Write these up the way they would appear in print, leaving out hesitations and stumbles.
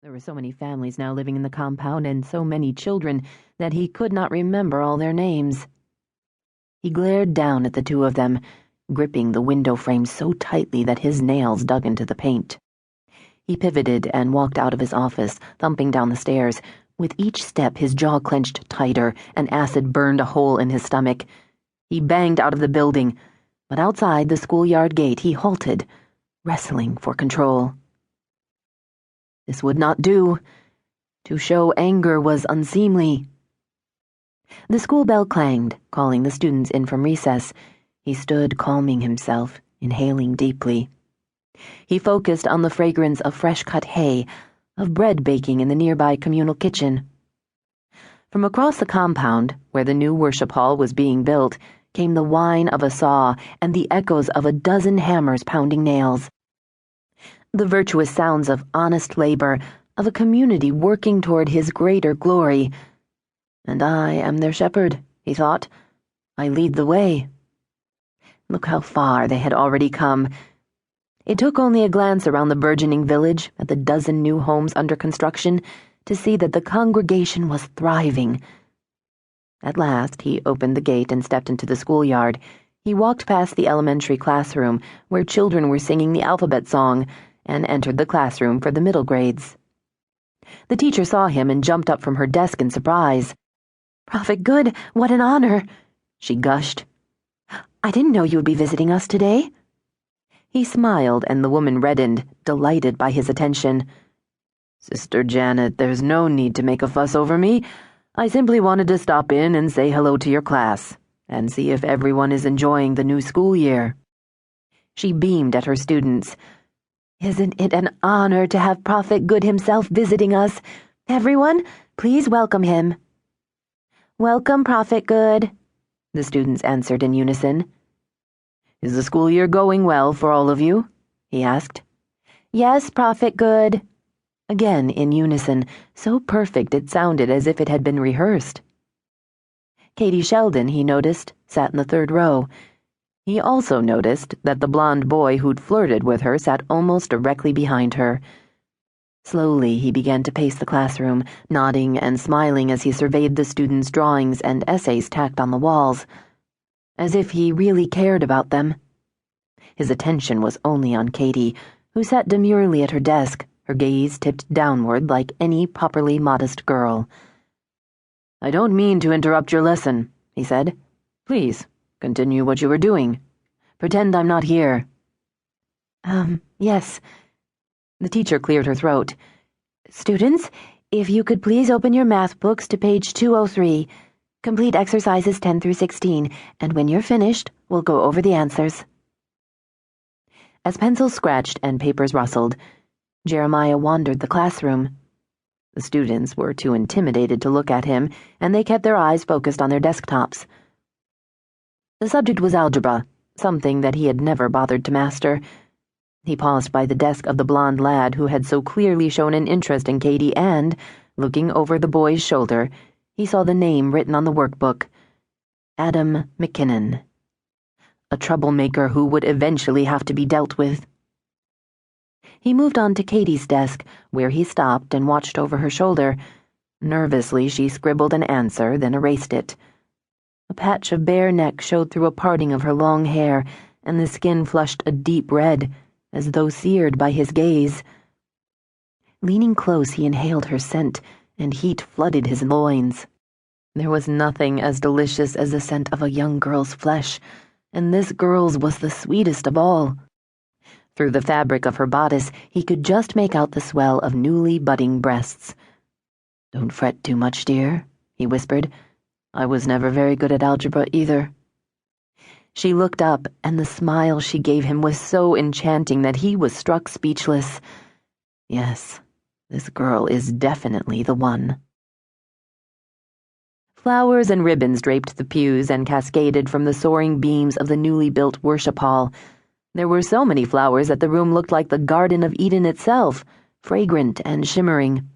There were so many families now living in the compound and so many children that he could not remember all their names. He glared down at the two of them, gripping the window frame so tightly that his nails dug into the paint. He pivoted and walked out of his office, thumping down the stairs. With each step, his jaw clenched tighter, and acid burned a hole in his stomach. He banged out of the building, but outside the schoolyard gate he halted, wrestling for control. This would not do. To show anger was unseemly. The school bell clanged, calling the students in from recess. He stood calming himself, inhaling deeply. He focused on the fragrance of fresh-cut hay, of bread baking in the nearby communal kitchen. From across the compound, where the new worship hall was being built, came the whine of a saw and the echoes of a dozen hammers pounding nails. The virtuous sounds of honest labor, of a community working toward his greater glory. And I am their shepherd, he thought. I lead the way. Look how far they had already come. It took only a glance around the burgeoning village, at the dozen new homes under construction, to see that the congregation was thriving. At last, he opened the gate and stepped into the schoolyard. He walked past the elementary classroom, where children were singing the alphabet song, and entered the classroom for the middle grades. The teacher saw him and jumped up from her desk in surprise. "Prophet Good, what an honor," she gushed. "I didn't know you would be visiting us today." He smiled, and the woman reddened, delighted by his attention. "Sister Janet, there's no need to make a fuss over me. I simply wanted to stop in and say hello to your class, and see if everyone is enjoying the new school year." She beamed at her students. "Isn't it an honor to have Prophet Good himself visiting us? Everyone, please welcome him." "Welcome, Prophet Good," the students answered in unison. "Is the school year going well for all of you?" he asked. "Yes, Prophet Good." Again in unison, so perfect it sounded as if it had been rehearsed. Katie Sheldon, he noticed, sat in the third row. He also noticed that the blonde boy who'd flirted with her sat almost directly behind her. Slowly, he began to pace the classroom, nodding and smiling as he surveyed the students' drawings and essays tacked on the walls, as if he really cared about them. His attention was only on Katie, who sat demurely at her desk, her gaze tipped downward like any properly modest girl. "I don't mean to interrupt your lesson," he said. "Please, continue what you were doing. Pretend I'm not here." Yes." The teacher cleared her throat. "Students, if you could please open your math books to page 203. Complete exercises 10 through 16, and when you're finished, we'll go over the answers." As pencils scratched and papers rustled, Jeremiah wandered the classroom. The students were too intimidated to look at him, and they kept their eyes focused on their desktops. The subject was algebra, something that he had never bothered to master. He paused by the desk of the blond lad who had so clearly shown an interest in Katie and, looking over the boy's shoulder, he saw the name written on the workbook. Adam McKinnon. A troublemaker who would eventually have to be dealt with. He moved on to Katie's desk, where he stopped and watched over her shoulder. Nervously, she scribbled an answer, then erased it. A patch of bare neck showed through a parting of her long hair, and the skin flushed a deep red, as though seared by his gaze. Leaning close, he inhaled her scent, and heat flooded his loins. There was nothing as delicious as the scent of a young girl's flesh, and this girl's was the sweetest of all. Through the fabric of her bodice, he could just make out the swell of newly budding breasts. "Don't fret too much, dear," he whispered. "I was never very good at algebra either." She looked up, and the smile she gave him was so enchanting that he was struck speechless. Yes, this girl is definitely the one. Flowers and ribbons draped the pews and cascaded from the soaring beams of the newly built worship hall. There were so many flowers that the room looked like the Garden of Eden itself, fragrant and shimmering.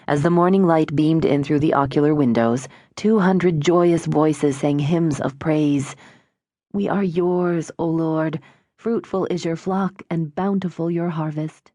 As the morning light beamed in through the ocular windows, 200 joyous voices sang hymns of praise. "We are yours, O Lord. Fruitful is your flock and bountiful your harvest."